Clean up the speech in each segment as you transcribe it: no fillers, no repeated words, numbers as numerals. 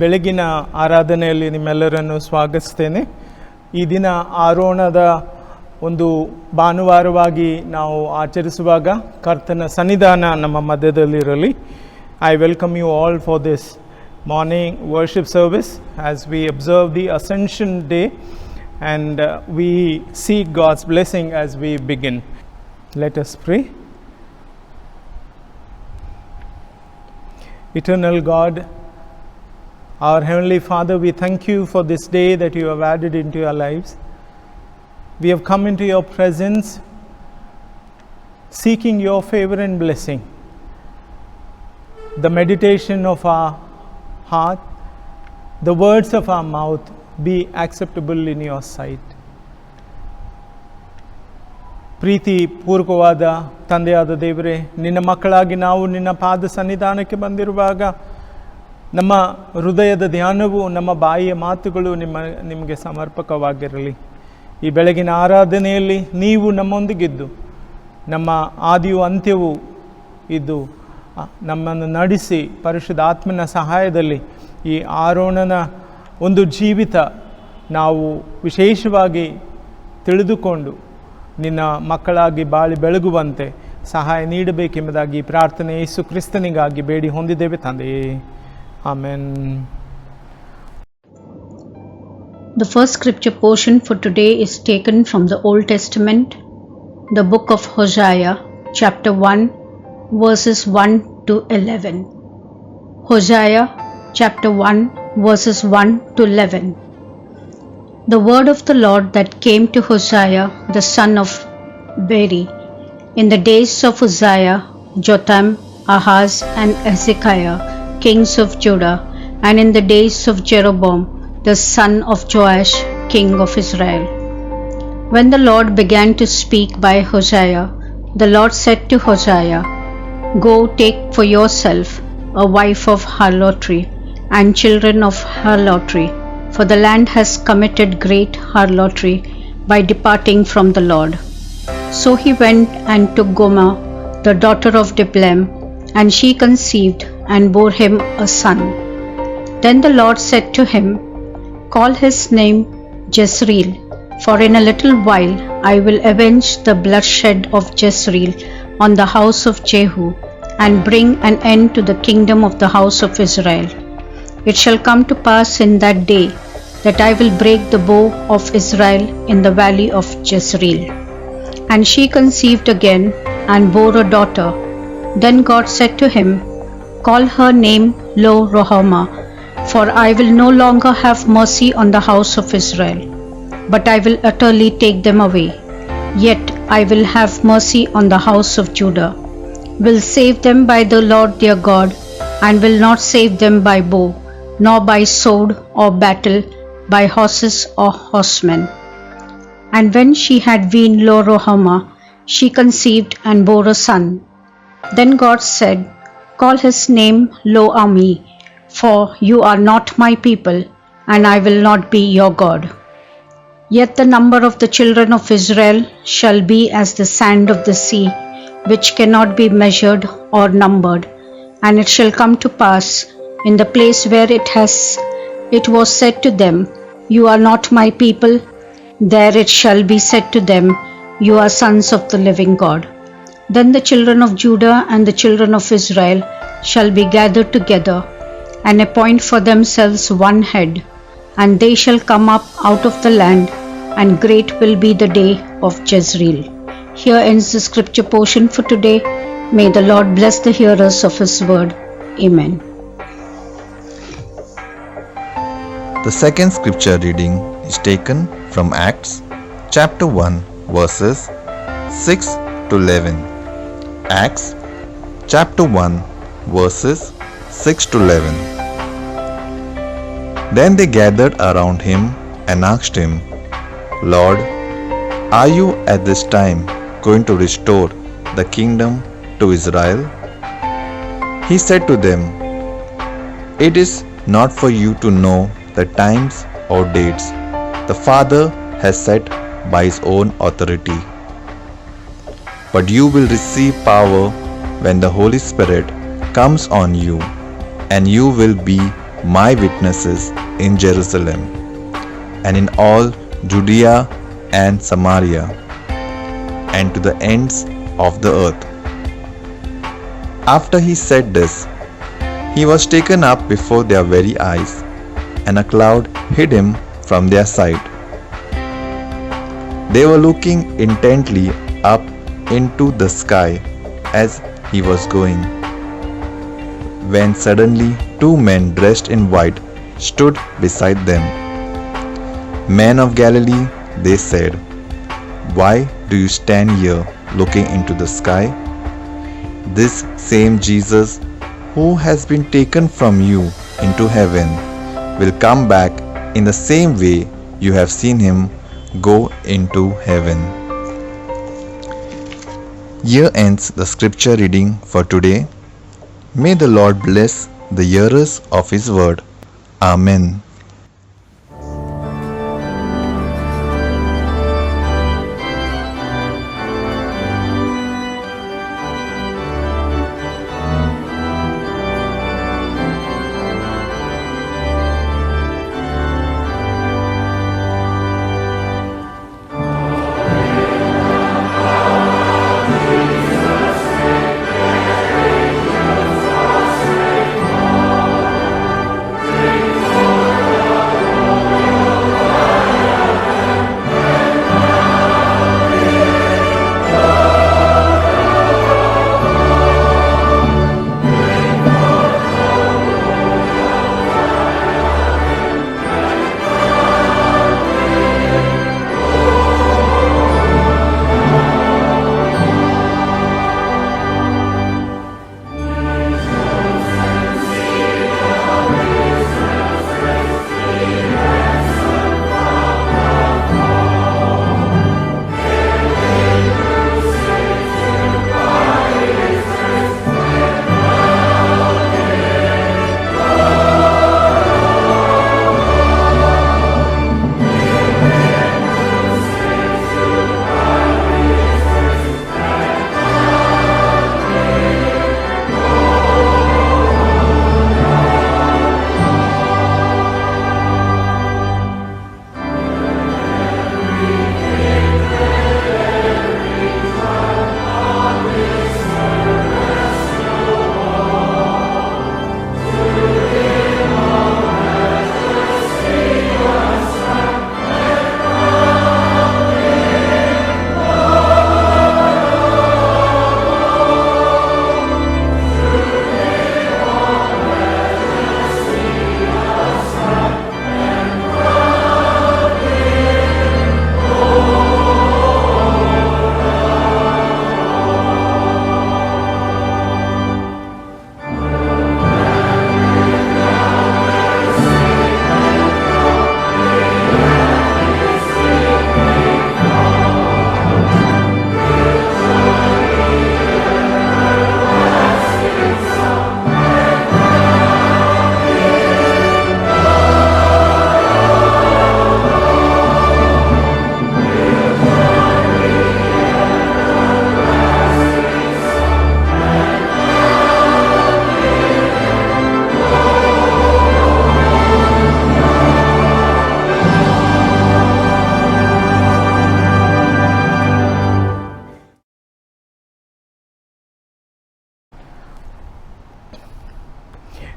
ಬೆಳಗಿನ ಆರಾಧನೆಯಲ್ಲಿ ನಿಮ್ಮೆಲ್ಲರನ್ನು ಸ್ವಾಗತಿಸ್ತೇನೆ. ಈ ದಿನ ಆರೋಣದ ಒಂದು ಭಾನುವಾರವಾಗಿ ನಾವು ಆಚರಿಸುವಾಗ ಕರ್ತನ ಸನ್ನಿಧಾನ ನಮ್ಮ ಮಧ್ಯದಲ್ಲಿರಲಿ. I welcome you all for this morning worship service as we observe the Ascension Day and we seek God's blessing as we begin. Let us pray. Eternal God, our Heavenly Father, we thank you for this day that you have added into our lives. We have come into your presence seeking your favor and blessing. The meditation of our heart, the words of our mouth be acceptable in your sight. ಪ್ರೀತಿ ಪೂರ್ವಕವಾದ ತಂದೆಯಾದ ದೇವರೇ, ನಿನ್ನ ಮಕ್ಕಳಾಗಿ ನಾವು ನಿನ್ನ ಪಾದ ಸನ್ನಿಧಾನಕ್ಕೆ ಬಂದಿರುವಾಗ ನಮ್ಮ ಹೃದಯದ ಧ್ಯಾನವು, ನಮ್ಮ ಬಾಯಿಯ ಮಾತುಗಳು ನಿಮಗೆ ಸಮರ್ಪಕವಾಗಿರಲಿ. ಈ ಬೆಳಗಿನ ಆರಾಧನೆಯಲ್ಲಿ ನೀವು ನಮ್ಮೊಂದಿಗಿದ್ದು ನಮ್ಮ ಆದಿಯು ಅಂತ್ಯವೂ ಇದ್ದು ನಮ್ಮನ್ನು ನಡೆಸಿ ಪರಿಶುದ್ಧ ಆತ್ಮನ ಸಹಾಯದಲ್ಲಿ ಈ ಆರೋಣನ ಒಂದು ಜೀವಿತ ನಾವು ವಿಶೇಷವಾಗಿ ತಿಳಿದುಕೊಂಡು ನಿನ್ನ ಮಕ್ಕಳಾಗಿ ಬಾಳಿ ಬೆಳಗುವಂತೆ ಸಹಾಯ ನೀಡಬೇಕೆಂಬುದಾಗಿ ಪ್ರಾರ್ಥನೆ ಯೇಸು ಕ್ರಿಸ್ತನಿಗಾಗಿ ಬೇಡಿ ಹೊಂದಿದ್ದೇವೆ ತಂದೆಯೇ, amen. The first scripture portion for today is taken from the Old Testament, the book of Hosea, chapter 1, verses 1 to 11. Hosea, chapter 1, verses 1 to 11. The word of the Lord that came to Hosea, the son of Beeri, in the days of Uzziah, Jotham, Ahaz, and Hezekiah, kings of Judah, and in the days of Jeroboam, the son of Joash, king of Israel. When the Lord began to speak by Hosea, the Lord said to Hosea, "Go take for yourself a wife of harlotry and children of harlotry, for the land has committed great harlotry by departing from the Lord." So he went and took Gomer, the daughter of Diblaim, and she conceived and bore him a son. Then the Lord said to him, "Call his name Jezreel, for in a little while I will avenge the bloodshed of Jezreel on the house of Jehu, and bring an end to the kingdom of the house of Israel. It shall come to pass in that day that I will break the bow of Israel in the valley of Jezreel." And she conceived again and bore a daughter. Then God said to him, "Call her name Lo-Ruhamah, for I will no longer have mercy on the house of Israel, but I will utterly take them away. Yet I will have mercy on the house of Judah, will save them by the Lord their God, and will not save them by bow, nor by sword or battle, by horses or horsemen." And when she had weaned Lo-Ruhamah, she conceived and bore a son. Then God said, "Call his name Lo-Ammi, for you are not my people, and I will not be your God. Yet the number of the children of Israel shall be as the sand of the sea, which cannot be measured or numbered. And it shall come to pass in the place where it was said to them, You are not my people, there it shall be said to them, You are sons of the living God. Then the children of Judah and the children of Israel shall be gathered together, and appoint for themselves one head, and they shall come up out of the land, and great will be the day of Jezreel." Here ends the scripture portion for today. May the Lord bless the hearers of his word. Amen. The second scripture reading is taken from Acts chapter 1 verses 6 to 11. Acts chapter 1 verses 6 to 11. Then they gathered around him and asked him, "Lord, are you at this time going to restore the kingdom to Israel?" He said to them, "It is not for you to know the times or dates the Father has set by his own authority, but you will receive power when the Holy Spirit comes on you, and you will be my witnesses in Jerusalem, and in all Judea and Samaria, and to the ends of the earth." After he said this, he was taken up before their very eyes, and a cloud hid him from their sight. They were looking intently up into the sky as he was going, when suddenly two men dressed in white stood beside them. "Men of Galilee," they said, "why do you stand here looking into the sky? This same Jesus who has been taken from you into heaven will come back in the same way you have seen him go into heaven." Here ends the scripture reading for today. May the Lord bless the hearers of his word. Amen.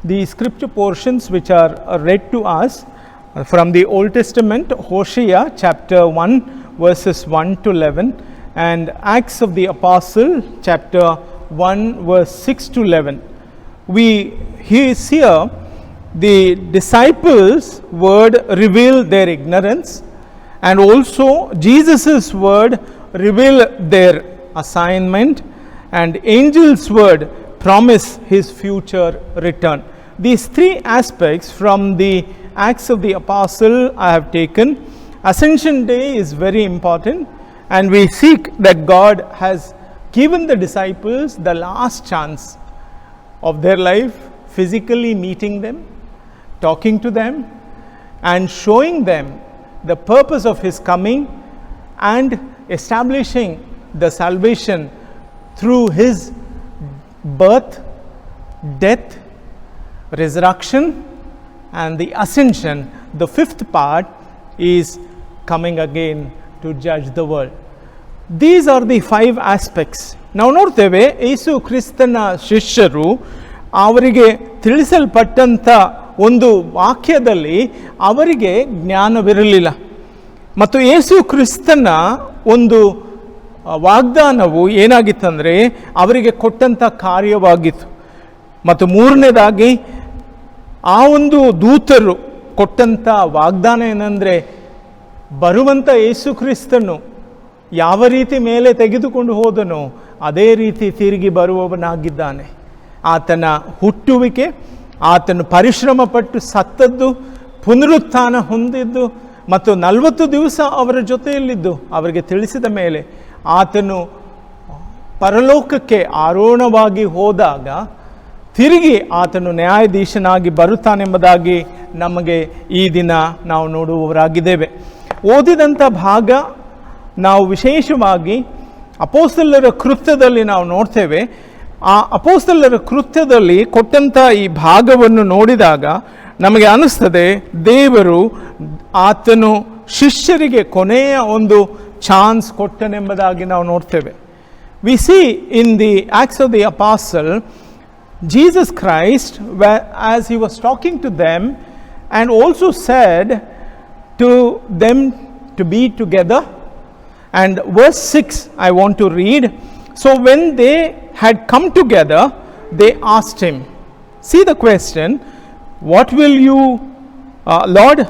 The scripture portions which are read to us from the Old Testament, Hosea chapter 1 verses 1 to 11, and Acts of the Apostle chapter 1 verse 6 to 11. We here the disciples' word reveal their ignorance, and also Jesus' word reveal their assignment, and angels' word promise his future return. These three aspects from the Acts of the Apostle I have taken. Ascension Day is very important, and we seek that God has given the disciples the last chance of their life, physically meeting them, talking to them, and showing them the purpose of his coming, and establishing the salvation through his birth, death, resurrection, and the ascension, the fifth part, is coming again to judge the world. These are the 5 aspects. ನಾವು ನೋಡ್ತೇವೆ ಯೇಸು ಕ್ರಿಸ್ತನ ಶಿಷ್ಯರು ಅವರಿಗೆ ತಿಳಿಸಲ್ಪಟ್ಟಂಥ ಒಂದು ವಾಕ್ಯದಲ್ಲಿ ಅವರಿಗೆ ಜ್ಞಾನವಿರಲಿಲ್ಲ, ಮತ್ತು ಯೇಸು ಕ್ರಿಸ್ತನ ಒಂದು ವಾಗ್ದಾನವು ಏನಾಗಿತ್ತಂದರೆ ಅವರಿಗೆ ಕೊಟ್ಟಂಥ ಕಾರ್ಯವಾಗಿತ್ತು. ಮತ್ತು ಮೂರನೇದಾಗಿ ಆ ಒಂದು ದೂತರು ಕೊಟ್ಟಂಥ ವಾಗ್ದಾನ ಏನಂದರೆ, ಬರುವಂಥ ಯೇಸು ಕ್ರಿಸ್ತನು ಯಾವ ರೀತಿ ಮೇಲೆ ತೆಗೆದುಕೊಂಡು ಹೋದನೋ ಅದೇ ರೀತಿ ತಿರುಗಿ ಬರುವವನಾಗಿದ್ದಾನೆ. ಆತನ ಹುಟ್ಟುವಿಕೆ, ಆತನು ಪರಿಶ್ರಮ ಪಟ್ಟು ಸತ್ತದ್ದು, ಪುನರುತ್ಥಾನ ಹೊಂದಿದ್ದು ಮತ್ತು 40 ದಿವಸ ಅವರ ಜೊತೆಯಲ್ಲಿದ್ದು ಅವರಿಗೆ ತಿಳಿಸಿದ ಮೇಲೆ ಆತನು ಪರಲೋಕಕ್ಕೆ ಆರೋಹಣವಾಗಿ ಹೋದಾಗ ತಿರುಗಿ ಆತನು ನ್ಯಾಯಾಧೀಶನಾಗಿ ಬರುತ್ತಾನೆಂಬುದಾಗಿ ನಮಗೆ ಈ ದಿನ ನಾವು ನೋಡುವವರಾಗಿದ್ದೇವೆ. ಓದಿದಂಥ ಭಾಗ ನಾವು ವಿಶೇಷವಾಗಿ ಅಪೊಸ್ತಲರ ಕೃತ್ಯದಲ್ಲಿ ನಾವು ನೋಡ್ತೇವೆ. ಆ ಅಪೊಸ್ತಲರ ಕೃತ್ಯದಲ್ಲಿ ಕೊಟ್ಟಂಥ ಈ ಭಾಗವನ್ನು ನೋಡಿದಾಗ ನಮಗೆ ಅನಿಸ್ತದೆ, ದೇವರು ಆತನು ಶಿಷ್ಯರಿಗೆ ಕೊನೆಯ ಒಂದು ಚಾನ್ಸ್ ಕೊಟ್ಟನೆಂಬುದಾಗಿ ನಾವು ನೋಡ್ತೇವೆ. We see in the Acts of the apostle, Jesus Christ, as he was talking to them and also said to them to be together. And verse 6 I want to read. So when they had come together, they asked him. See the question, what will you, Lord,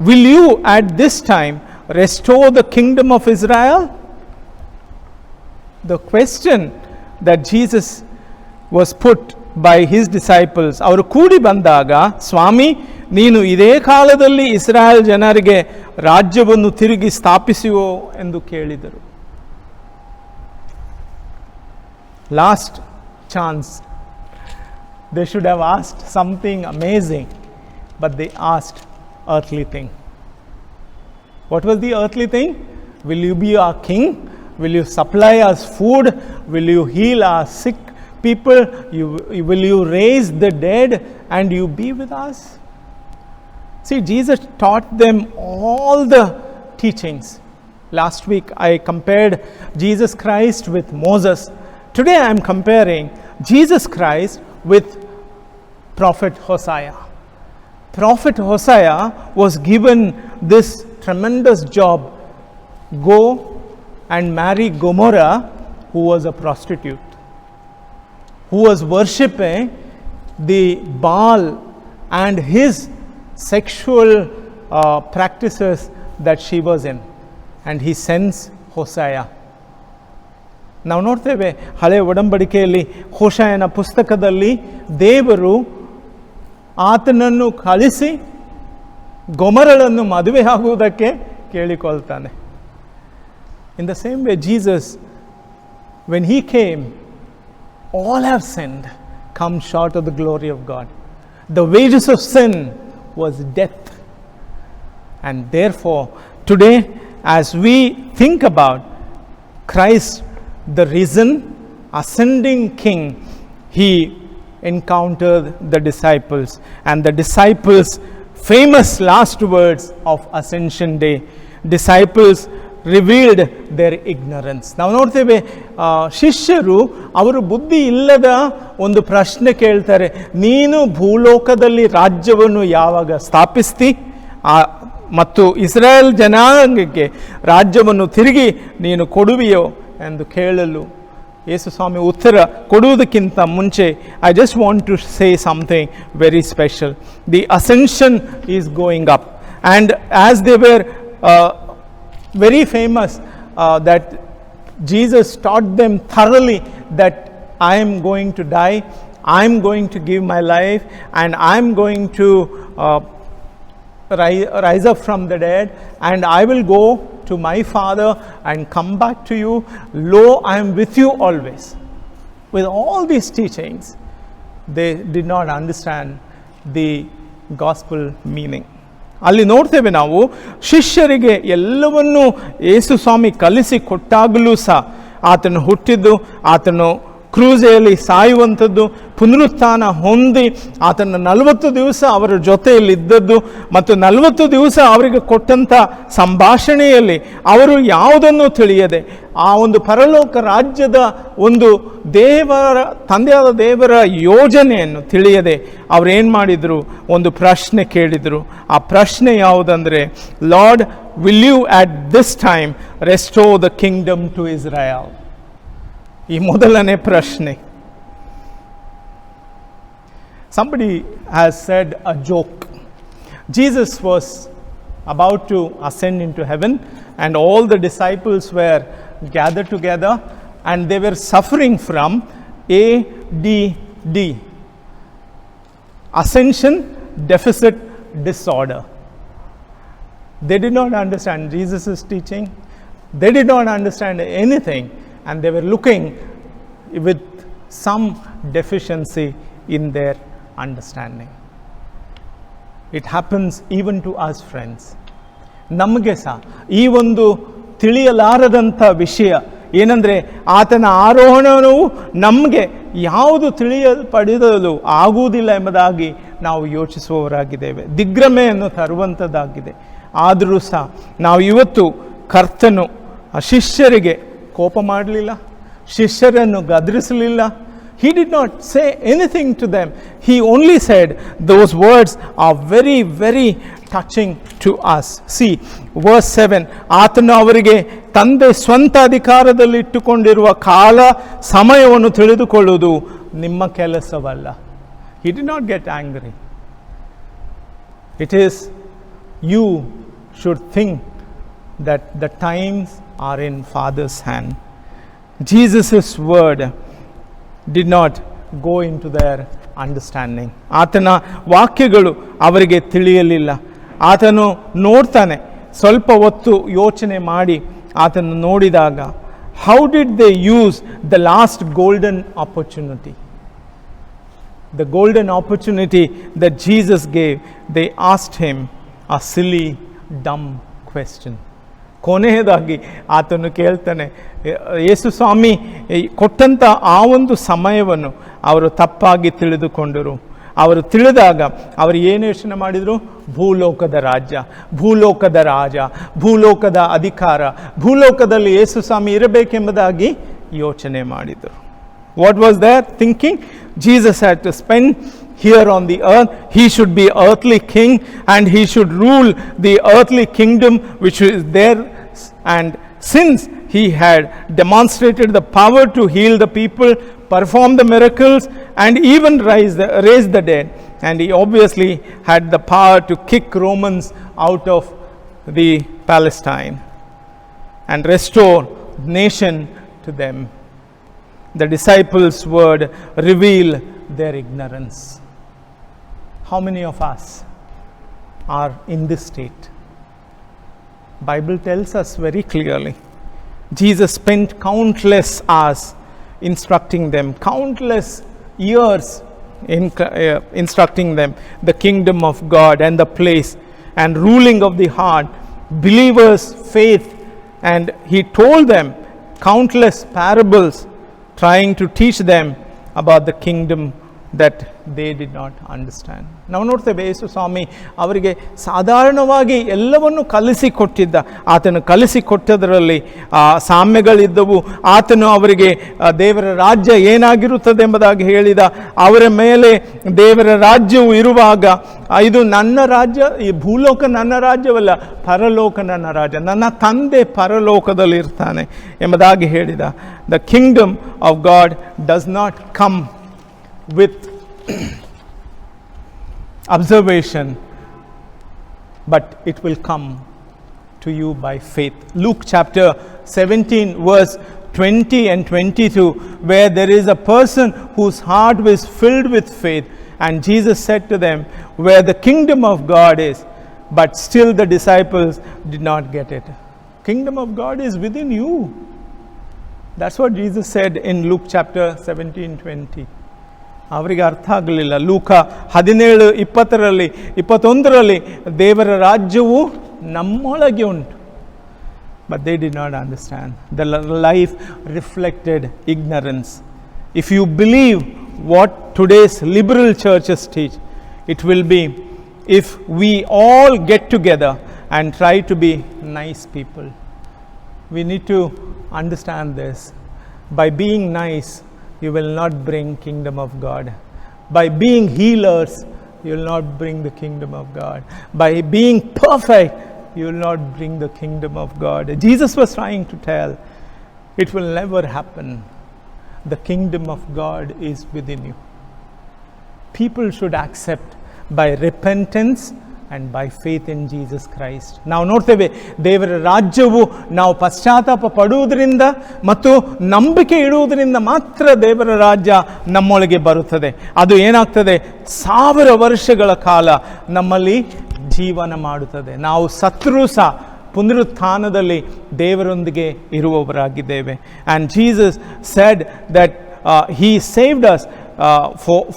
will you at this time restore the kingdom of Israel? The question that Jesus was put by his disciples. ಅವರು ಕೂಡಿ ಬಂದಾಗ, ಸ್ವಾಮಿ ನೀನು ಇದೇ ಕಾಲದಲ್ಲಿ ಇಸ್ರಾಯೇಲ್ ಜನರಿಗೆ ರಾಜ್ಯವನ್ನು ತಿರುಗಿ ಸ್ಥಾಪಿಸುವೋ ಎಂದು ಕೇಳಿದರು. Last chance. They should have asked something amazing, but they asked earthly thing. What was the earthly thing? Will you be our king? Will you supply us food? Will you heal our sick people? Will you raise the dead and you be with us? See, Jesus taught them all the teachings. Last week I compared Jesus Christ with Moses. Today I am comparing Jesus Christ with Prophet Hosea. Prophet Hosea was given this tremendous job: go and marry Gomorrah, who was a prostitute, who was worshipping the Baal and his sexual practices that she was in. And he sends Hosea. ನಾವು ನೋಡ್ತೇವೆ ಹಳೆಯ ಒಡಂಬಡಿಕೆಯಲ್ಲಿ ಹೋಶಾಯನ ಪುಸ್ತಕದಲ್ಲಿ ದೇವರು ಆತನನ್ನು ಕಳಿಸಿ ಗೊಮರಳನ್ನು ಮದುವೆಯಾಗುವುದಕ್ಕೆ ಕೇಳಿಕೊಳ್ತಾನೆ. In the same way, Jesus, when he came, all have sinned, come short of the glory of God. The wages of sin was death. And therefore, today, as we think about Christ, the risen, ascending King, he encountered the disciples. And the disciples' famous last words of Ascension Day, disciples revealed their ignorance. ನಾವು ನೋಡ್ತೇವೆ, ಶಿಷ್ಯರು ಅವರು ಬುದ್ಧಿ ಇಲ್ಲದ ಒಂದು ಪ್ರಶ್ನೆ ಕೇಳ್ತಾರೆ, ನೀನು ಭೂಲೋಕದಲ್ಲಿ ರಾಜ್ಯವನ್ನು ಯಾವಾಗ ಸ್ಥಾಪಿಸ್ತಿ ಮತ್ತು ಇಸ್ರಾಯೇಲ್ ಜನಾಂಗಕ್ಕೆ ರಾಜ್ಯವನ್ನು ತಿರುಗಿ ನೀನು ಕೊಡುವಿಯೋ ಎಂದು ಕೇಳಲು ಯೇಸು ಸ್ವಾಮಿ ಉತ್ತರ ಕೊಡುವುದಕ್ಕಿಂತ ಮುಂಚೆ I just want to say something very special. The ascension is going up, and as they were very famous, that Jesus taught them thoroughly that I am going to die, I am going to give my life, and I am going to rise up from the dead, and I will go to my Father and come back to you. Lo, I am with you always. With all these teachings, they did not understand the gospel meaning. ಅಲ್ಲಿ ನೋಡ್ತೇವೆ ನಾವು, ಶಿಷ್ಯರಿಗೆ ಎಲ್ಲವನ್ನೂ ಯೇಸು ಸ್ವಾಮಿ ಕಲಿಸಿ ಕೊಟ್ಟಾಗಲೂ ಸಹ ಆತನು ಹುಟ್ಟಿದ್ದು, ಆತನು ಕ್ರೂಜೆಯಲ್ಲಿ ಸಾಯುವಂಥದ್ದು, ಪುನರುತ್ಥಾನ ಹೊಂದಿ ಆತನ 40 ದಿವಸ ಅವರ ಜೊತೆಯಲ್ಲಿ ಇದ್ದದ್ದು ಮತ್ತು 40 ದಿವಸ ಅವರಿಗೆ ಕೊಟ್ಟಂಥ ಸಂಭಾಷಣೆಯಲ್ಲಿ ಅವರು ಯಾವುದನ್ನು ತಿಳಿಯದೆ ಆ ಒಂದು ಪರಲೋಕ ರಾಜ್ಯದ ಒಂದು ತಂದೆಯಾದ ದೇವರ ಯೋಜನೆಯನ್ನು ತಿಳಿಯದೆ ಅವರೇನು ಮಾಡಿದರು, ಒಂದು ಪ್ರಶ್ನೆ ಕೇಳಿದರು. ಆ ಪ್ರಶ್ನೆ ಯಾವುದಂದರೆ, lord, will you at this time restore the kingdom to Israel? ಈ ಮೊದಲನೇ ಪ್ರಶ್ನೆ. Somebody has said a joke. Jesus was about to ascend into heaven and all the disciples were gathered together and they were suffering from ADD, Attention Deficit Disorder. They did not understand Jesus' teaching. They did not understand anything and they were looking with some deficiency in their understanding. It happens even to us, friends. ನಮಗೆ ಸಹ ಈ ಒಂದು ತಿಳಿಯಲಾರದಂಥ ವಿಷಯ ಏನಂದರೆ, ಆತನ ಆರೋಹಣವು ನಮಗೆ ಯಾವುದು ತಿಳಿಯಲ್ಪಡಿಸಲು ಆಗುವುದಿಲ್ಲ ಎಂಬುದಾಗಿ ನಾವು ಯೋಚಿಸುವವರಾಗಿದ್ದೇವೆ. ದಿಗ್ಭ್ರಮೆಯನ್ನು ತರುವಂಥದ್ದಾಗಿದೆ. ಆದರೂ ಸಹ ನಾವು ಇವತ್ತು ಕರ್ತನು ಆ ಶಿಷ್ಯರಿಗೆ ಕೋಪ ಮಾಡಲಿಲ್ಲ, ಶಿಷ್ಯರನ್ನು ಗದರಿಸಲಿಲ್ಲ. He did not say anything to them. He only said those words are very, very touching to us. See, verse 7. ಆತನು ಅವರಿಗೆ ತಂದೆ ಸ್ವಂತ ಅಧಿಕಾರದಲ್ಲಿ ಇಟ್ಟುಕೊಂಡಿರುವ ಕಾಲ ಸಮಯವನ್ನು ತಿಳಿದುಕೊಳ್ಳುವುದು ನಿಮ್ಮ ಕೆಲಸವಲ್ಲ. He did not get angry. It is you should think that the times are in Father's hand. Jesus' word did not go into their understanding. ಆತನ ವಾಕ್ಯಗಳು ಅವರಿಗೆ ತಿಳಿಯಲಿಲ್ಲ. ಆತನು ನೋಡ್ತಾನೆ, ಸ್ವಲ್ಪ ಹೊತ್ತು ಯೋಚನೆ ಮಾಡಿ ಆತನು ನೋಡಿದಾಗ, how did they use the last golden opportunity? The golden opportunity that Jesus gave, they asked him a silly, dumb question. ಕೊನೆಯದಾಗಿ ಆತನು ಕೇಳ್ತಾನೆ, ಯೇಸು ಸ್ವಾಮಿ ಕೊಟ್ಟಂಥ ಆ ಒಂದು ಸಮಯವನ್ನು ಅವರು ತಪ್ಪಾಗಿ ತಿಳಿದುಕೊಂಡರು. ಅವರು ತಿಳಿದಾಗ ಅವರು ಏನು ಯೋಚನೆ ಮಾಡಿದರು? ಭೂಲೋಕದ ರಾಜ್ಯ, ಭೂಲೋಕದ ರಾಜ, ಭೂಲೋಕದ ಅಧಿಕಾರ, ಭೂಲೋಕದಲ್ಲಿ ಯೇಸು ಸ್ವಾಮಿ ಇರಬೇಕೆಂಬುದಾಗಿ ಯೋಚನೆ ಮಾಡಿದರು. What was their thinking? Jesus had to spend here on the earth. He should be earthly king and he should rule the earthly kingdom which is there. And since he had demonstrated the power to heal the people, perform the miracles and even raise the dead, and he obviously had the power to kick Romans out of the Palestine and restore nation to them. The disciples' word reveal their ignorance. How many of us are in this state? Bible tells us very clearly. Jesus spent countless hours instructing them, countless years instructing them the kingdom of God and the place and ruling of the heart, believers' faith, and he told them countless parables trying to teach them about the kingdom that they did not understand. ನಾವು ನೋಡ್ತೇವೆ, ಯೇಸು ಸ್ವಾಮಿ ಅವರಿಗೆ ಸಾಧಾರಣವಾಗಿ ಎಲ್ಲವನ್ನು ಕಲಿಸಿಕೊಟ್ಟಿದ್ದ. ಆತನು ಕಲಿಸಿಕೊಟ್ಟದರಲ್ಲಿ ಸಾಮ್ಯಗಳಿದ್ದವು. ಆತನು ಅವರಿಗೆ ದೇವರ ರಾಜ್ಯ ಏನಾಗಿರುತ್ತದೆ ಎಂಬುದಾಗಿ ಹೇಳಿದ. ಅವರ ಮೇಲೆ ದೇವರ ರಾಜ್ಯವು ಇರುವಾಗ, ಇದು ನನ್ನ ರಾಜ್ಯ, ಈ ಭೂಲೋಕ ನನ್ನ ರಾಜ್ಯವಲ್ಲ, ಪರಲೋಕ ನನ್ನ ರಾಜ್ಯ, ನನ್ನ ತಂದೆ ಪರಲೋಕದಲ್ಲಿ ಇರ್ತಾನೆ ಎಂಬುದಾಗಿ ಹೇಳಿದ. The Kingdom of god does not come with observation, but it will come to you by faith. Luke chapter 17 verse 20 and 22, where there is a person whose heart was filled with faith, and Jesus said to them, where the kingdom of God is, but still the disciples did not get it. Kingdom of God is within you. That's what Jesus said in Luke chapter 17:20. ಅವರಿಗೆ ಅರ್ಥ ಆಗಲಿಲ್ಲ. ಲೂಕ 17:21 ದೇವರ ರಾಜ್ಯವು ನಮ್ಮೊಳಗೆ ಉಂಟು. But they did not understand. The life reflected ignorance. if you believe what today's liberal churches teach, it will be if we all get together and try to be nice people. We need to understand this. By being nice, you will not bring kingdom of God. By being healers, you will not bring the kingdom of God. By being perfect, you will not bring the kingdom of God. Jesus was trying to tell, it will never happen. The kingdom of God is within you. People should accept by repentance and by faith in Jesus Christ. ನಾವು ನೋಡ್ತೇವೆ, ದೇವರ ರಾಜ್ಯವು ನಾವು ಪಶ್ಚಾತ್ತಾಪ ಪಡುವುದರಿಂದ ಮತ್ತು ನಂಬಿಕೆ ಇಡುವುದರಿಂದ ಮಾತ್ರ ದೇವರ ರಾಜ್ಯ ನಮ್ಮೊಳಗೆ ಬರುತ್ತದೆ. ಅದು ಏನಾಗ್ತದೆ, 1000 ವರ್ಷಗಳ ಕಾಲ ನಮ್ಮಲ್ಲಿ ಜೀವನ ಮಾಡುತ್ತದೆ. ನಾವು ಸತ್ರೂ ಸಹ ಪುನರುತ್ಥಾನದಲ್ಲಿ ದೇವರೊಂದಿಗೆ ಇರುವವರಾಗಿದ್ದೇವೆ. And Jesus said that he saved us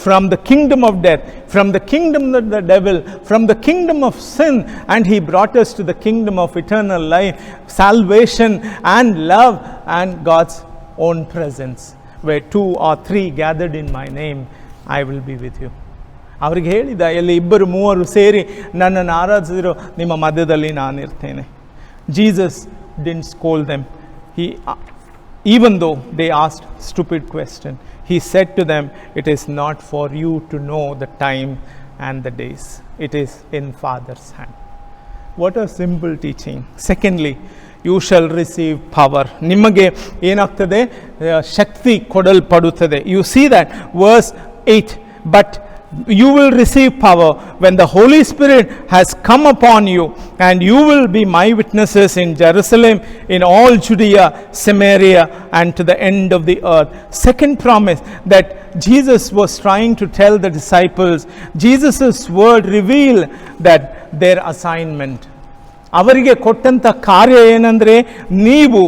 from the kingdom of death, from the kingdom of the devil, from the kingdom of sin, and he brought us to the kingdom of eternal life, salvation and love and God's own presence. Where 2 or 3 gathered in my name, I will be with you. ಅವ್ರಿಗೆ ಹೇಳಿದ, ಎಲ್ಲಿ 2-3 ಸೇರಿ ನನ್ನನ್ನು ಆರಾಧಿಸಿದ್ರು ನಿಮ್ಮ ಮಧ್ಯದಲ್ಲಿ ನಾನಿರ್ತೇನೆ. Jesus didn't scold them. Even though they asked stupid question, he said to them, it is not for you to know the time and the days. It is in Father's hand. What a simple teaching. Secondly, you shall receive power. ನಿಮಗೆ ಏನಾಗ್ತದೆ, ಶಕ್ತಿ ಕೊಡಲ್ಪಡುತ್ತದೆ. You see that verse 8, but you will receive power when the Holy Spirit has come upon you, and you will be my witnesses in Jerusalem, in all Judea, Samaria, and to the end of the earth. Second promise that Jesus was trying to tell the disciples, Jesus' word revealed that their assignment. ಅವರಿಗೆ ಕೊಟ್ಟಂಥ ಕಾರ್ಯ ಏನಂದರೆ, ನೀವು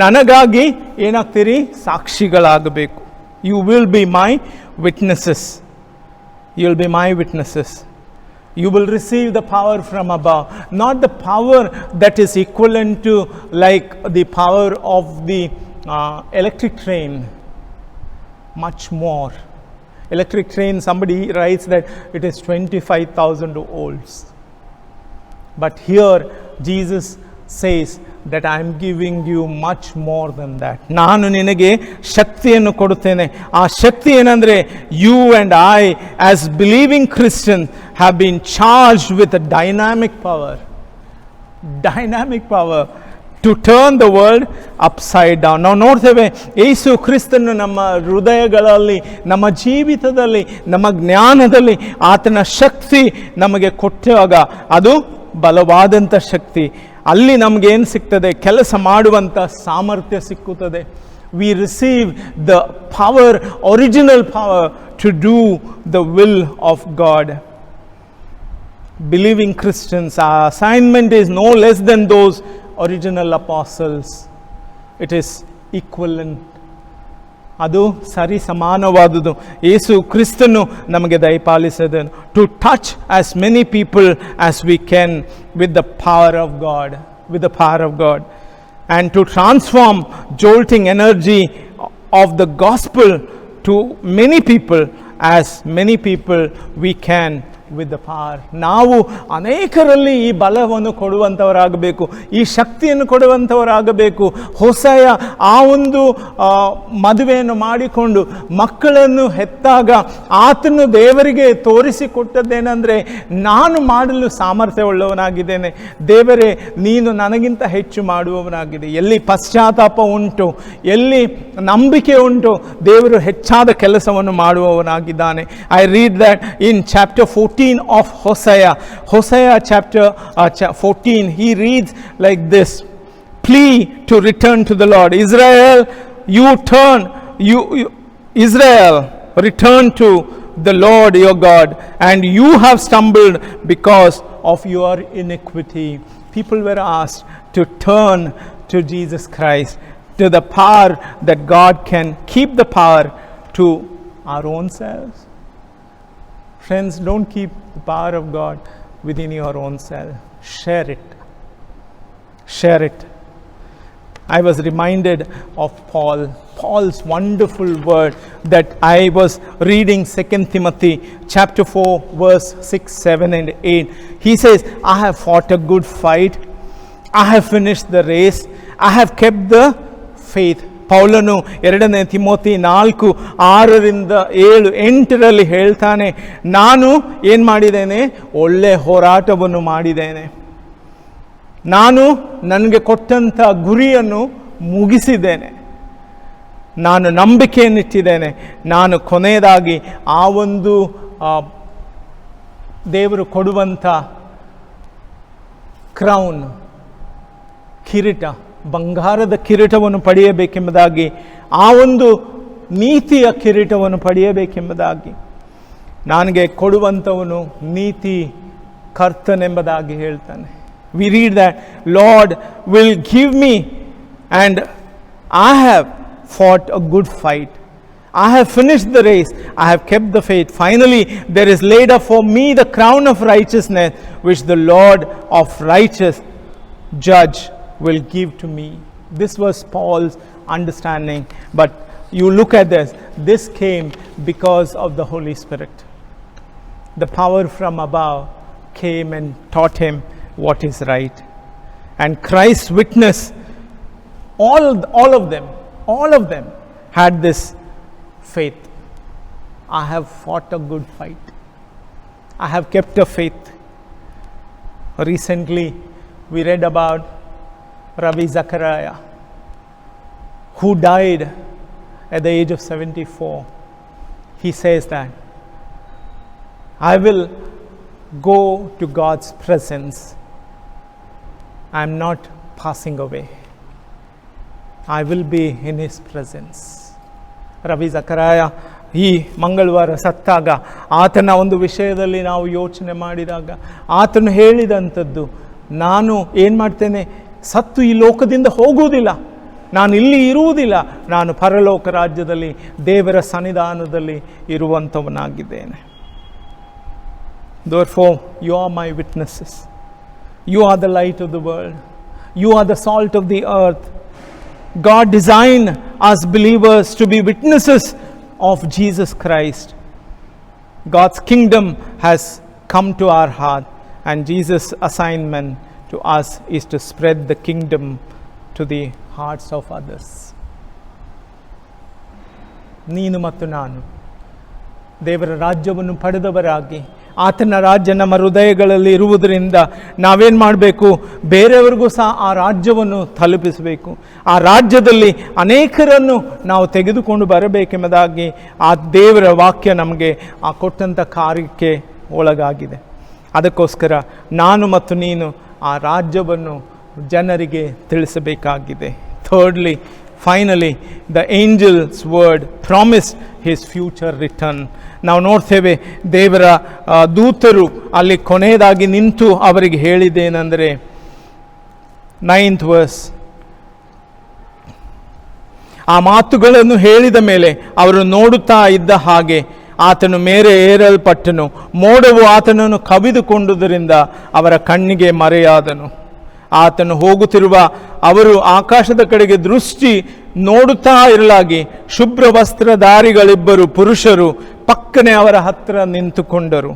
ನನಗಾಗಿ ಏನಾಗ್ತೀರಿ, ಸಾಕ್ಷಿಗಳಾಗಬೇಕು. You will be my witnesses. You will be my witnesses. You will receive the power from above, not the power that is equivalent to like the power of the electric train. Much more. Electric train, somebody writes that it is 25,000 volts. But here Jesus says that I am giving you much more than that. ನಾನು ನಿನಗೆ ಶಕ್ತಿಯನ್ನು ಕೊಡುತ್ತೇನೆ. ಆ ಶಕ್ತಿ ಏನಂದ್ರೆ, you and I as believing Christians have been charged with a dynamic power to turn the world upside down. ನಾವು ನೋಡ್ತೇವೆ, ಯೇಸು ಕ್ರಿಸ್ತನು ನಮ್ಮ ಹೃದಯಗಳಲ್ಲಿ, ನಮ್ಮ ಜೀವಿತದಲ್ಲಿ, ನಮ್ಮ ಜ್ಞಾನದಲ್ಲಿ ಆತನ ಶಕ್ತಿ ನಮಗೆ ಕೊಟ್ಟಾಗ ಅದು ಬಲವಾದಂಥ ಶಕ್ತಿ. ಅಲ್ಲಿ ನಮಗೇನು ಸಿಗ್ತದೆ, ಕೆಲಸ ಮಾಡುವಂಥ ಸಾಮರ್ಥ್ಯ ಸಿಕ್ಕುತ್ತದೆ. We receive the power, original power to do the will of God. Believing Christians, our assignment is no less than those original apostles. It is equivalent. ಅದು ಸರಿ ಸಮಾನವಾದುದು. ಯೇಸು ಕ್ರಿಸ್ತನು ನಮಗೆ ದಯಪಾಲಿಸಿದನು to touch as many people as we can with the power of God, and to transform jolting energy of the gospel to many people, as many people we can with the power. ನಾವು ಅನೇಕರಲ್ಲಿ ಈ ಬಲವನ್ನು ಕೊಡುವಂಥವರಾಗಬೇಕು, ಈ ಶಕ್ತಿಯನ್ನು ಕೊಡುವಂಥವರಾಗಬೇಕು. ಹೋಸೆಯ ಆ ಒಂದು ಮದುವೆಯನ್ನು ಮಾಡಿಕೊಂಡು ಮಕ್ಕಳನ್ನು ಹೆತ್ತಾಗ ಆತನು ದೇವರಿಗೆ ತೋರಿಸಿಕೊಟ್ಟದ್ದೇನೆಂದರೆ, ನಾನು ಮಾಡಲು ಸಾಮರ್ಥ್ಯವುಳ್ಳವನಾಗಿದ್ದೇನೆ, ದೇವರೇ ನೀನು ನನಗಿಂತ ಹೆಚ್ಚು ಮಾಡುವವನಾಗಿದೆ. ಎಲ್ಲಿ ಪಶ್ಚಾತ್ತಾಪ ಉಂಟು, ಎಲ್ಲಿ ನಂಬಿಕೆ ಉಂಟು, ದೇವರು ಹೆಚ್ಚಾದ ಕೆಲಸವನ್ನು ಮಾಡುವವನಾಗಿದ್ದಾನೆ. I read that in chapter 14 of Hosea chapter 14. He reads like this: plea to return to the Lord. Israel, Israel, return to the Lord your God, and you have stumbled because of your iniquity. People were asked to turn to Jesus Christ, to the power that God can keep the power to our own selves. Friends, don't keep the power of God within your own self. Share it. I was reminded of Paul's wonderful word that I was reading 2 Timothy chapter 4 verse 6, 7 and 8. He says, I have fought a good fight. I have finished the race. I have kept the faith. ಪೌಲನು 2 Timothy 4:6-7-8 ಹೇಳ್ತಾನೆ, ನಾನು ಏನು ಮಾಡಿದ್ದೇನೆ? ಒಳ್ಳೆ ಹೋರಾಟವನ್ನು ಮಾಡಿದ್ದೇನೆ. ನಾನು ನನಗೆ ಕೊಟ್ಟಂಥ ಗುರಿಯನ್ನು ಮುಗಿಸಿದ್ದೇನೆ. ನಾನು ನಂಬಿಕೆಯನ್ನಿಟ್ಟಿದ್ದೇನೆ. ನಾನು ಕೊನೆಯದಾಗಿ ಆ ಒಂದು ದೇವರು ಕೊಡುವಂಥ ಕ್ರೌನ್, ಕಿರೀಟ, ಬಂಗಾರದ ಕಿರೀಟವನ್ನು ಪಡೆಯಬೇಕೆಂಬುದಾಗಿ, ಆ ಒಂದು ನೀತಿಯ ಕಿರೀಟವನ್ನು ಪಡೆಯಬೇಕೆಂಬುದಾಗಿ ನನಗೆ ಕೊಡುವಂಥವನು ನೀತಿ ಕರ್ತನೆಂಬುದಾಗಿ ಹೇಳ್ತಾನೆ. We read that Lord will give me, and I have fought a good fight. I have finished the race. I have kept the faith. Finally, there is laid up for me the crown of righteousness, which the Lord of righteous judge will give to me. This was Paul's understanding. But you look at this. This came because of the Holy Spirit. The power from above came and taught him what is right. And Christ's witness, all of them had this faith. I have fought a good fight. I have kept a faith. Recently, we read about Ravi Zachariah, who died at the age of 74. He says that, I will go to God's presence. I am not passing away. I will be in His presence. Ravi ಜಕರಾಯ ಈ ಮಂಗಳವಾರ ಸತ್ತಾಗ ಆತನ ಒಂದು ವಿಷಯದಲ್ಲಿ ನಾವು ಯೋಚನೆ ಮಾಡಿದಾಗ ಆತನು ಹೇಳಿದಂಥದ್ದು, ನಾನು ಏನು ಮಾಡ್ತೇನೆ? ಸತ್ತು ಈ ಲೋಕದಿಂದ ಹೋಗುವುದಿಲ್ಲ, ನಾನು ಇಲ್ಲಿ ಇರುವುದಿಲ್ಲ, ನಾನು ಪರಲೋಕ ರಾಜ್ಯದಲ್ಲಿ ದೇವರ ಸನ್ನಿಧಾನದಲ್ಲಿ ಇರುವಂಥವನಾಗಿದ್ದೇನೆ. Therefore, you are my witnesses. You are the light of the world. You are the salt of the earth. God designed us believers to be witnesses of Jesus Christ. God's kingdom has come to our heart, and Jesus' assignment to us is to spread the kingdom to the hearts of others. ನೀನು ಮತ್ತು ನಾನು ದೇವರ ರಾಜ್ಯವನ್ನು ಪಡೆದವರಾಗಿ, ಆತನ ರಾಜ್ಯ ನಮ್ಮ ಹೃದಯಗಳಲ್ಲಿ ಇರುವುದರಿಂದ ನಾವೇನು ಮಾಡಬೇಕು? ಬೇರೆಯವರಿಗೂ ಸಹ ಆ ರಾಜ್ಯವನ್ನು ತಲುಪಿಸಬೇಕು. ಆ ರಾಜ್ಯದಲ್ಲಿ ಅನೇಕರನ್ನು ನಾವು ತೆಗೆದುಕೊಂಡು ಬರಬೇಕೆಂಬುದಾಗಿ ಆ ದೇವರ ವಾಕ್ಯ ನಮಗೆ ಆ ಕೊಟ್ಟಂಥ ಕಾರ್ಯಕ್ಕೆ ಒಳಗಾಗಿದೆ. ಅದಕ್ಕೋಸ್ಕರ ನಾನು ಮತ್ತು ನೀನು ಆ ರಾಜ್ಯವನ್ನು ಜನರಿಗೆ ತಿಳಿಸಬೇಕಾಗಿದೆ. Thirdly, finally, the angel's word promised his future return. ನಾವು ನೋಡ್ತೇವೆ, ದೇವರ ದೂತರು ಅಲ್ಲಿ ಕೊನೆಯದಾಗಿ ನಿಂತು ಅವರಿಗೆ ಹೇಳಿದ್ದೇನೆಂದರೆ, 9th verse, ಆ ಮಾತುಗಳನ್ನು ಹೇಳಿದ ಮೇಲೆ ಅವರು ನೋಡುತ್ತಾ ಇದ್ದ ಹಾಗೆ ಆತನು ಮೇಲೆ ಏರಲ್ಪಟ್ಟನು. ಮೋಡವು ಆತನನ್ನು ಕವಿದುಕೊಂಡುದರಿಂದ ಅವರ ಕಣ್ಣಿಗೆ ಮರೆಯಾದನು. ಆತನು ಹೋಗುತ್ತಿರುವ ಅವರು ಆಕಾಶದ ಕಡೆಗೆ ದೃಷ್ಟಿ ನೋಡುತ್ತಾ ಇರಲಾಗಿ ಶುಭ್ರ ವಸ್ತ್ರಧಾರಿಗಳಿಬ್ಬರು ಪುರುಷರು ಪಕ್ಕನೆ ಅವರ ಹತ್ತಿರ ನಿಂತುಕೊಂಡರು.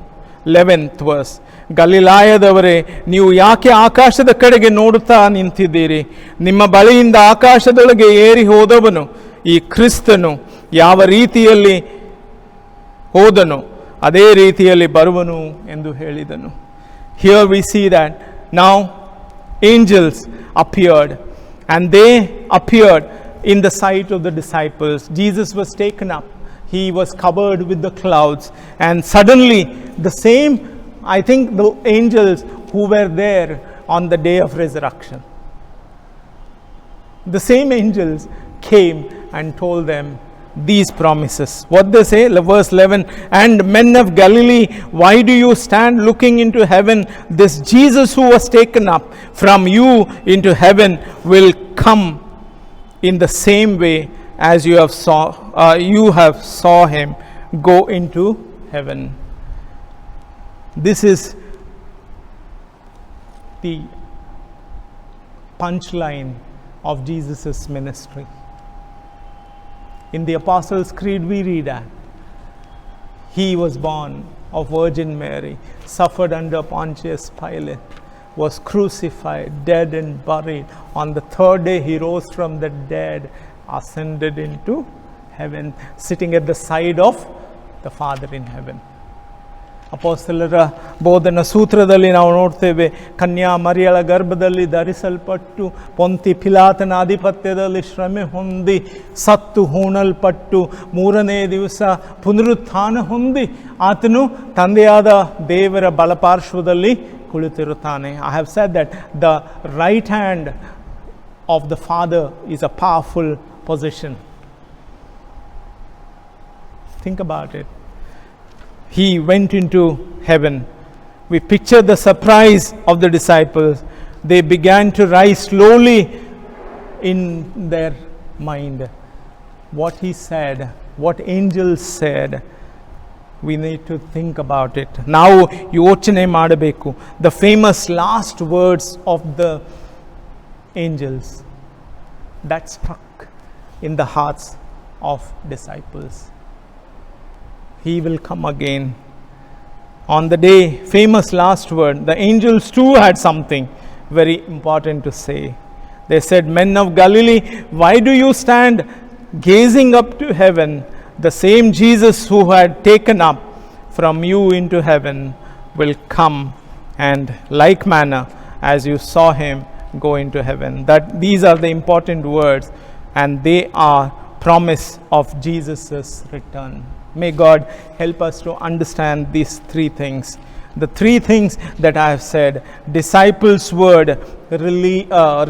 11th verse, ಗಲಿಲಾಯದವರೇ, ನೀವು ಯಾಕೆ ಆಕಾಶದ ಕಡೆಗೆ ನೋಡುತ್ತಾ ನಿಂತಿದ್ದೀರಿ? ನಿಮ್ಮ ಬಳಿಯಿಂದ ಆಕಾಶದೊಳಗೆ ಏರಿ ಹೋದವನು, ಈ ಕ್ರಿಸ್ತನು ಯಾವ ರೀತಿಯಲ್ಲಿ ಹೋದನು ಅದೇ ರೀತಿಯಲ್ಲಿ ಬರುವನು ಎಂದು ಹೇಳಿದನು. Here we see that now angels appeared, and they appeared in the sight of the disciples. Jesus was taken up. He was covered with the clouds, and suddenly the same, I think the angels who were there on the day of resurrection, the same angels came and told them these promises. What they say, verse 11, and men of Galilee, why do you stand looking into heaven? This Jesus who was taken up from you into heaven will come in the same way as you have saw him go into heaven. This is the punchline of Jesus' ministry. In the Apostles' Creed, we read that he was born of Virgin Mary, suffered under Pontius Pilate, was crucified, dead and buried. On the third day, he rose from the dead, ascended into heaven, sitting at the side of the Father in heaven. ಅಪೊಸ್ತಲರ ಬೋಧನ ಸೂತ್ರದಲ್ಲಿ ನಾವು ನೋಡ್ತೇವೆ, ಕನ್ಯಾ ಮರಿಯಳ ಗರ್ಭದಲ್ಲಿ ಧರಿಸಲ್ಪಟ್ಟು ಪೊಂತಿ ಪಿಲಾತನ ಆಧಿಪತ್ಯದಲ್ಲಿ ಶ್ರಮೆ ಹೊಂದಿ ಸತ್ತು ಹೂಣಲ್ಪಟ್ಟು ಮೂರನೇ ದಿವಸ ಪುನರುತ್ಥಾನ ಹೊಂದಿ ಆತನು ತಂದೆಯಾದ ದೇವರ ಬಲಪಾರ್ಶ್ವದಲ್ಲಿ ಕುಳಿತಿರುತ್ತಾನೆ. I have said that the right hand of the Father is a powerful position. Think about it. He went into heaven. We picture the surprise of the disciples. They began to rise slowly in their mind. What he said, what angels said, we need to think about it. ನಾವು ಯೋಚನೆ ಮಾಡಬೇಕು. The famous last words of the angels that struck in the hearts of disciples. He will come again. On the day, famous last word, the angels too had something very important to say. They said, "Men of Galilee, why do you stand gazing up to heaven? The same Jesus who had taken up from you into heaven will come, and like manner as you saw him go into heaven." That these are the important words, and they are promise of Jesus' return. May God help us to understand these three things. The three things that I have said. Disciples' word really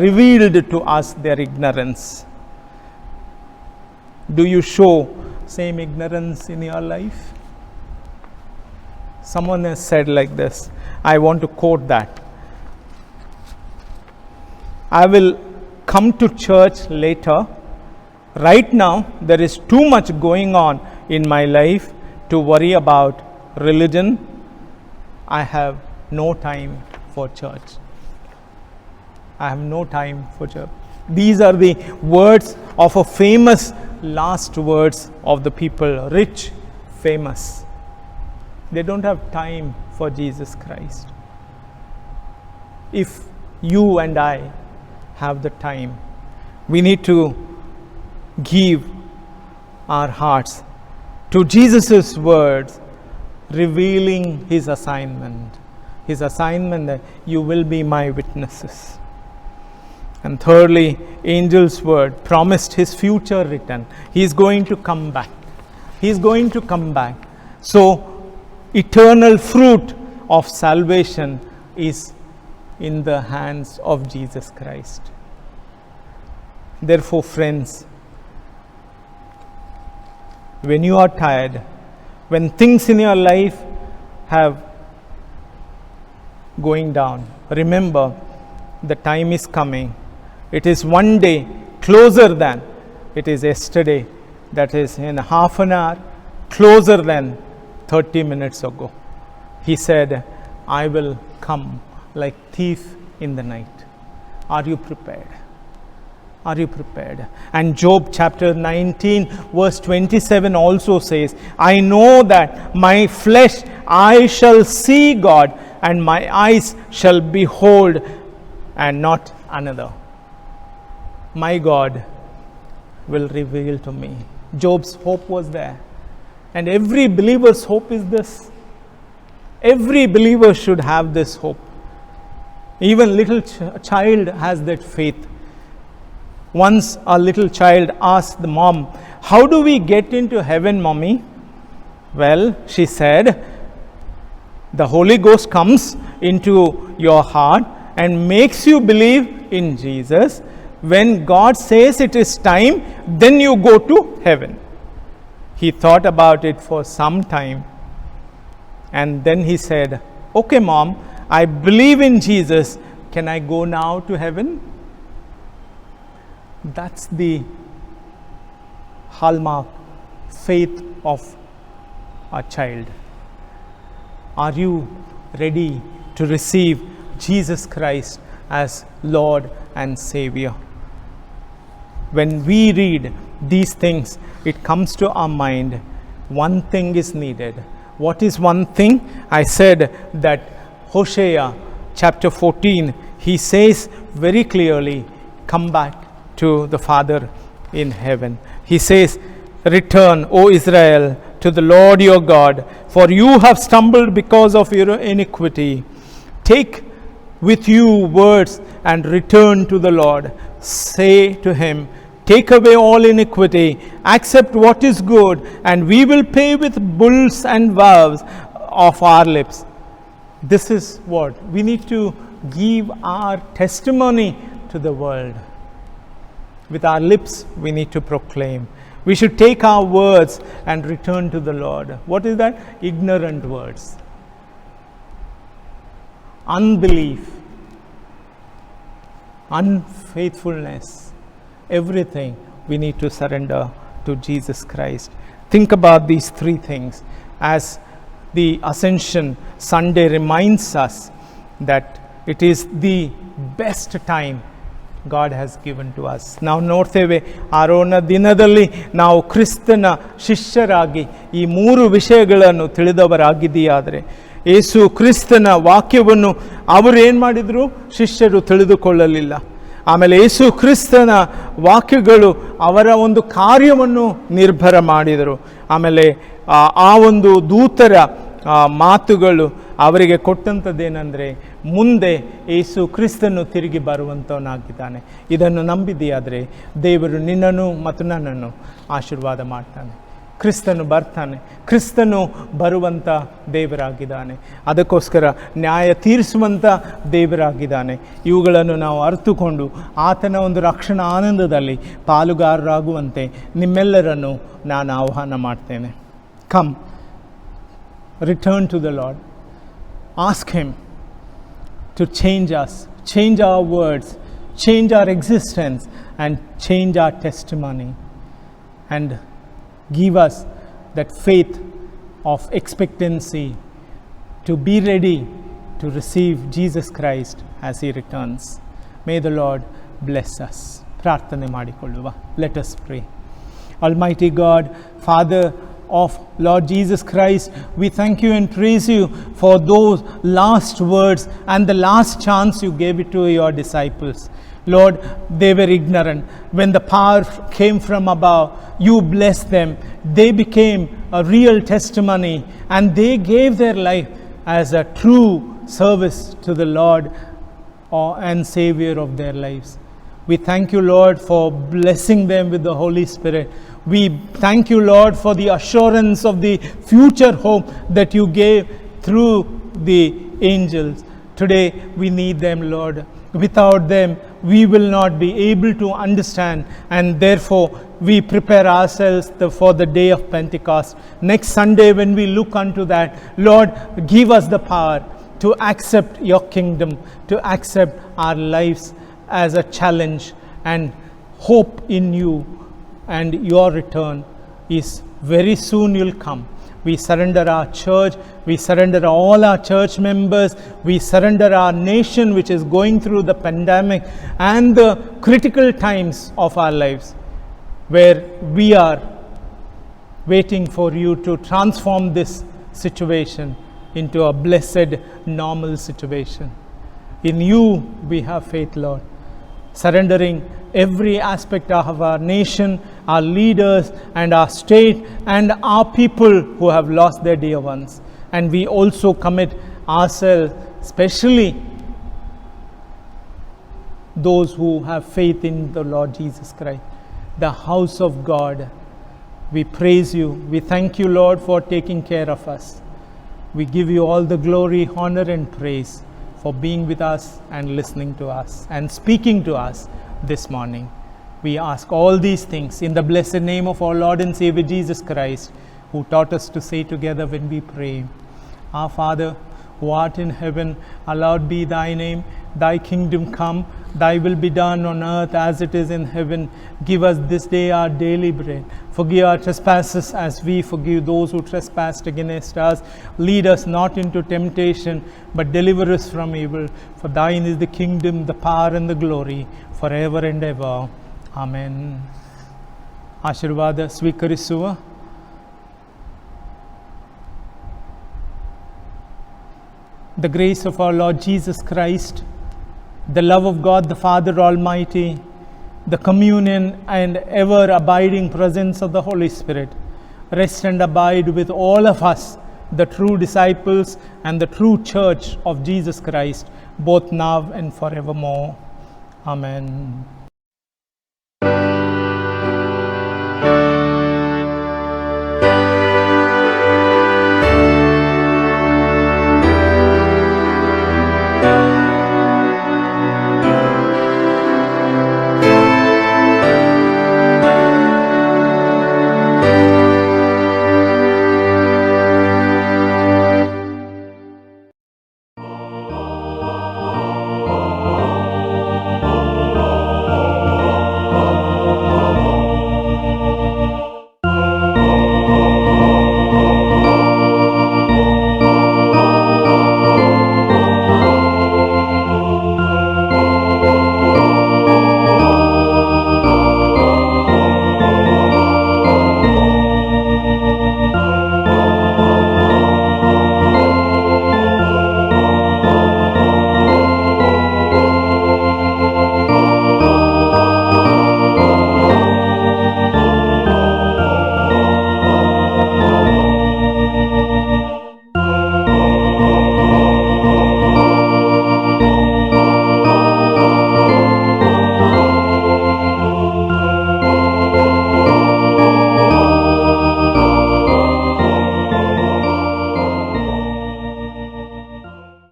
revealed to us their ignorance. Do you show same ignorance in your life? Someone has said like this. I want to quote that. I will come to church later. Right now, there is too much going on in my life to worry about religion. I have no time for church. I have no time for church. These are the words of a famous last words of the people, rich, famous. They don't have time for Jesus Christ. If you and I have the time, we need to give our hearts to Jesus' words, revealing his assignment. His assignment that you will be my witnesses. And thirdly, angel's word promised his future return. He is going to come back. He is going to come back. So, eternal fruit of salvation is in the hands of Jesus Christ. Therefore, friends, when you are tired, when things in your life have going down, remember the time is coming. It is one day closer than it is yesterday. That is in half an hour closer than 30 minutes ago. He said, I will come like thief in the night. Are you prepared? Are you prepared? And Job chapter 19 verse 27 also says, I know that my flesh I shall see God, and my eyes shall behold and not another. My God will reveal to me. Job's hope was there. And every believer's hope is this. Every believer should have this hope. Even little child has that faith. Once a little child asked the mom, how do we get into heaven, mommy? Well, she said, the Holy Ghost comes into your heart and makes you believe in Jesus. When God says it is time, then you go to heaven. He thought about it for some time, and then he said, okay mom, I believe in Jesus. Can I go now to heaven? That's the hallmark faith of a child. Are you ready to receive Jesus Christ as Lord and Savior? when we read these things, it comes to our mind, one thing is needed. What is one thing? I said that Hosea chapter 14, he says very clearly, come back to the Father in heaven. He says, return, O Israel, to the Lord your God, for you have stumbled because of your iniquity. Take with you words and return to the Lord. Say to him, take away all iniquity, accept what is good, and we will pay with bulls and vows of our lips. This is what we need to give our testimony to the world. With our lips, we need to proclaim. We should take our words and return to the Lord. What is that? Ignorant words. Unbelief. Unfaithfulness. Everything we need to surrender to Jesus Christ. Think about these three things as the Ascension Sunday reminds us that it is the best time God has given to us. ನಾವು ನೋಡ್ತೇವೆ ಆರೋನ ದಿನದಲ್ಲಿ ನಾವು ಕ್ರಿಸ್ತನ ಶಿಷ್ಯರಾಗಿ ಈ ಮೂರು ವಿಷಯಗಳನ್ನು ತಿಳಿದವರಾಗಿದೆಯಾದರೆ, ಯೇಸು ಕ್ರಿಸ್ತನ ವಾಕ್ಯವನ್ನು ಅವರು ಏನು ಮಾಡಿದರು? ಶಿಷ್ಯರು ತಿಳಿದುಕೊಳ್ಳಲಿಲ್ಲ. ಆಮೇಲೆ ಯೇಸು ಕ್ರಿಸ್ತನ ವಾಕ್ಯಗಳು ಅವರ ಒಂದು ಕಾರ್ಯವನ್ನು ನಿರ್ಭರ ಮಾಡಿದರು. ಆಮೇಲೆ ಆ ಒಂದು ದೂತರ ಮಾತುಗಳು ಅವರಿಗೆ ಕೊಟ್ಟಂಥದ್ದೇನೆಂದರೆ, ಮುಂದೆ ಯೇಸು ಕ್ರಿಸ್ತನು ತಿರುಗಿ ಬರುವಂಥವನಾಗಿದ್ದಾನೆ. ಇದನ್ನು ನಂಬಿದೆಯಾದರೆ ದೇವರು ನಿನ್ನನ್ನು ಮತ್ತು ನನ್ನನ್ನು ಆಶೀರ್ವಾದ ಮಾಡ್ತಾನೆ. ಕ್ರಿಸ್ತನು ಬರ್ತಾನೆ, ಕ್ರಿಸ್ತನು ಬರುವಂಥ ದೇವರಾಗಿದ್ದಾನೆ. ಅದಕ್ಕೋಸ್ಕರ ನ್ಯಾಯ ತೀರಿಸುವಂಥ ದೇವರಾಗಿದ್ದಾನೆ. ಇವುಗಳನ್ನು ನಾವು ಅರಿತುಕೊಂಡು ಆತನ ಒಂದು ರಕ್ಷಣಾ ಆನಂದದಲ್ಲಿ ಪಾಲುಗಾರರಾಗುವಂತೆ ನಿಮ್ಮೆಲ್ಲರನ್ನು ನಾನು ಆಹ್ವಾನ ಮಾಡ್ತೇನೆ. Come, return to the Lord. Ask him to change us, change our words, change our existence, and change our testimony, and give us that faith of expectancy to be ready to receive Jesus Christ as he returns. May the Lord bless us. ಪ್ರಾರ್ಥನೆ ಮಾಡಿಕೊಳ್ಳುವ. Let us pray. Almighty God, Father of Lord Jesus Christ, we thank you and praise you for those last words and the last chance you gave it to your disciples. Lord, they were ignorant. When the power came from above, you blessed them. They became a real testimony and they gave their life as a true service to the Lord and Savior of their lives. We thank you, Lord, for blessing them with the Holy Spirit. We thank you, Lord, for the assurance of the future hope that you gave through the angels. Today, we need them, Lord. Without them, we will not be able to understand, and therefore, we prepare ourselves for the day of Pentecost. Next Sunday, when we look unto that, Lord, give us the power to accept your kingdom, to accept our lives as a challenge, and hope in you. And your return is very soon. You'll come. We surrender our church, we surrender all our church members, we surrender our nation which is going through the pandemic and the critical times of our lives, where we are waiting for you to transform this situation into a blessed normal situation. In you we have faith, Lord. Surrendering every aspect of our nation, our leaders and our state and our people who have lost their dear ones. And we also commit ourselves, especially those who have faith in the Lord Jesus Christ, the house of God. We praise you. We thank you, Lord, for taking care of us. We give you all the glory, honor and praise for being with us and listening to us and speaking to us this morning. We ask all these things in the blessed name of our Lord and Savior Jesus Christ, who taught us to say together when we pray, Our Father, who art in heaven, hallowed be thy name. Thy kingdom come, thy will be done on earth as it is in heaven. Give us this day our daily bread. Forgive our trespasses as we forgive those who trespass against us. Lead us not into temptation, but deliver us from evil. For thine is the kingdom, the power and the glory, forever and ever. Amen. ಆಶೀರ್ವಾದ ಸ್ವೀಕರಿಸುವ. The grace of our Lord Jesus Christ, the love of God the Father Almighty, the communion and ever abiding presence of the Holy Spirit rest and abide with all of us, the true disciples and the true church of Jesus Christ, both now and forevermore. Amen.